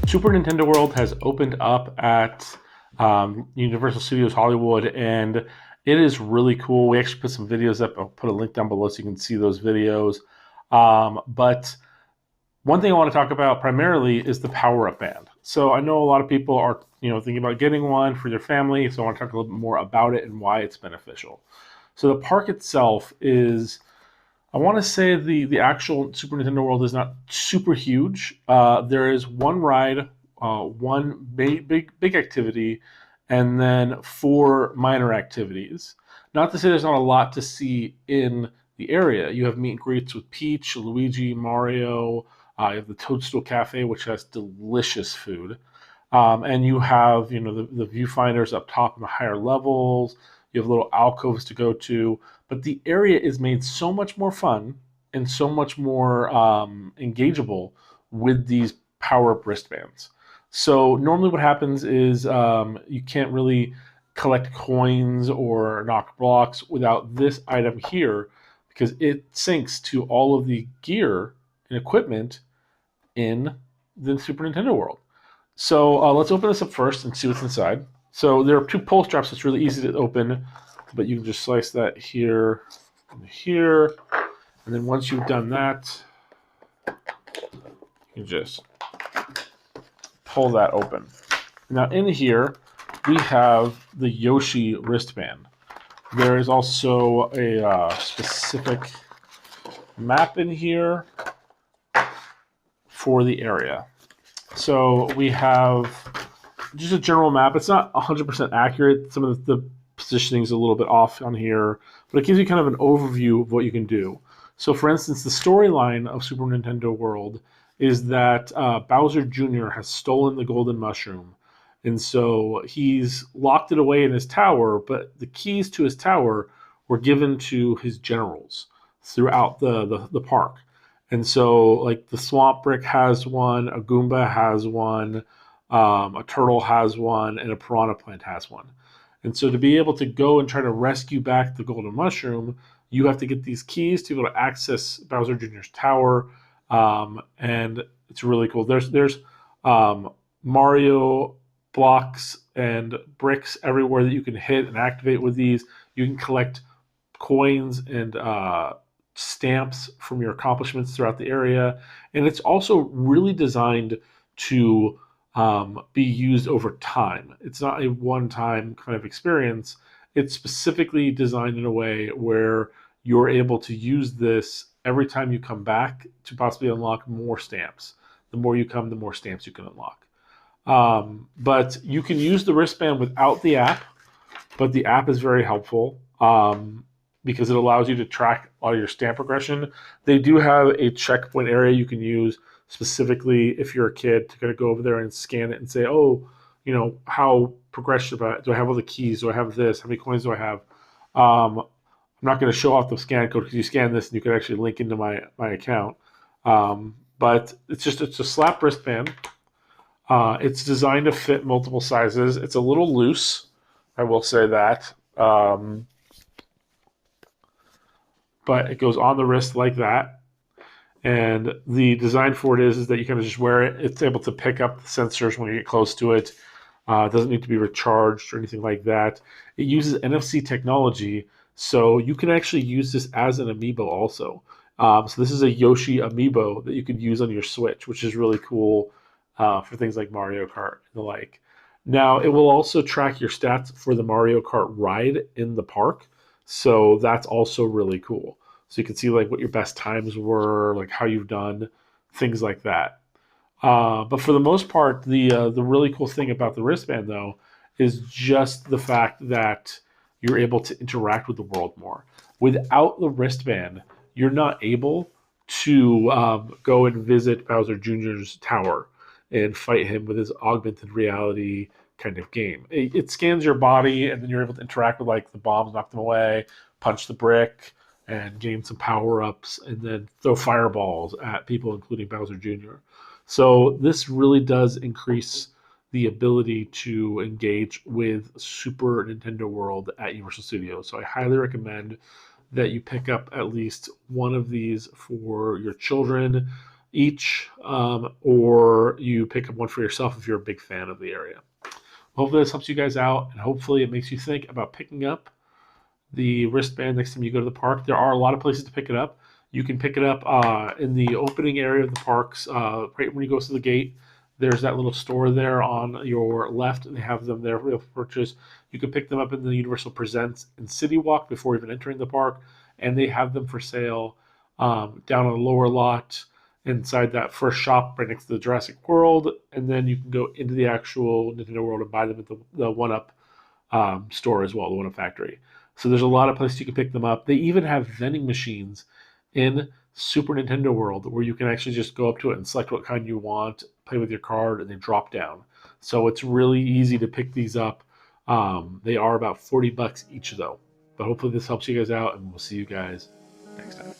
Super Nintendo World has opened up at Universal Studios Hollywood, and it is really cool. We actually put some videos up. I'll put a link down below so you can see those videos. But one thing I want to talk about primarily is the Power-Up Band. So I know a lot of people are thinking about getting one for their family, so I want to talk a little bit more about it and why it's beneficial. So the park itself is, I want to say the actual Super Nintendo World is not super huge. There is one ride, one big activity, and then four minor activities. Not to say there's not a lot to see in the area. You have meet and greets with Peach, Luigi, Mario. You have the Toadstool Cafe, which has delicious food. And you have the viewfinders up top in the higher levels. You have little alcoves to go to, but the area is made so much more fun and so much more engageable with these power-up wristbands. So normally what happens is you can't really collect coins or knock blocks without this item here, because it syncs to all of the gear and equipment in the Super Nintendo World. So let's open this up first and see what's inside. So there are two pull straps. It's really easy to open, but you can just slice that here and here. And then once you've done that, you just pull that open. Now in here, we have the Yoshi wristband. There is also a specific map in here for the area. So we have just a general map. It's not 100% accurate. Some of the positioning is a little bit off on here, but it gives you kind of an overview of what you can do. So for instance, the storyline of Super Nintendo World is that Bowser Jr. has stolen the golden mushroom. And so he's locked it away in his tower, but the keys to his tower were given to his generals throughout the park. And so, like, the Swamp Brick has one, a Goomba has one, a Turtle has one, and a Piranha Plant has one. And so to be able to go and try to rescue back the Golden Mushroom, you have to get these keys to be able to access Bowser Jr.'s tower, and it's really cool. There's Mario blocks and bricks everywhere that you can hit and activate with these. You can collect coins and stamps from your accomplishments throughout the area, and it's also really designed to be used over time. It's not a one-time kind of experience. It's specifically designed in a way where you're able to use this every time you come back to possibly unlock more stamps. The more you come, the more stamps you can unlock. But you can use the wristband without the app, but the app is very helpful because it allows you to track all your stamp progression. They do have a checkpoint area you can use specifically if you're a kid to kind of go over there and scan it and say, oh, how progressive do I have all the keys? Do I have this? How many coins do I have? I'm not going to show off the scan code because you scan this and you can actually link into my account. But it's a slap wristband. It's designed to fit multiple sizes. It's a little loose, I will say that. But it goes on the wrist like that. And the design for it is that you kind of just wear it. It's able to pick up the sensors when you get close to it. It doesn't need to be recharged or anything like that. It uses NFC technology, so you can actually use this as an amiibo also. So this is a Yoshi amiibo that you could use on your Switch, which is really cool for things like Mario Kart and the like. Now, it will also track your stats for the Mario Kart ride in the park, so that's also really cool. So you can see like what your best times were, like how you've done, things like that. But for the most part, the really cool thing about the wristband though is just the fact that you're able to interact with the world more. Without the wristband, you're not able to go and visit Bowser Jr.'s tower and fight him with his augmented reality kind of game. It scans your body, and then you're able to interact with like the bombs, knock them away, punch the brick, and gain some power-ups, and then throw fireballs at people, including Bowser Jr. So this really does increase the ability to engage with Super Nintendo World at Universal Studios. So I highly recommend that you pick up at least one of these for your children. each, or you pick up one for yourself if you're a big fan of the area. Hopefully this helps you guys out, and hopefully it makes you think about picking up the wristband next time you go to the park. There are a lot of places to pick it up. You can pick it up in the opening area of the parks, right when you go to the gate. There's that little store there on your left. They have them there for purchase. You can pick them up in the Universal Presents in Citywalk before even entering the park, and they have them for sale down on the lower lot inside that first shop right next to the Jurassic World, and then you can go into the actual Nintendo World and buy them at the One Up store as well, the One Up Factory. So there's a lot of places you can pick them up. They even have vending machines in Super Nintendo World where you can actually just go up to it and select what kind you want, play with your card, and they drop down. So it's really easy to pick these up. They are about $40 each though. But hopefully this helps you guys out, and we'll see you guys next time.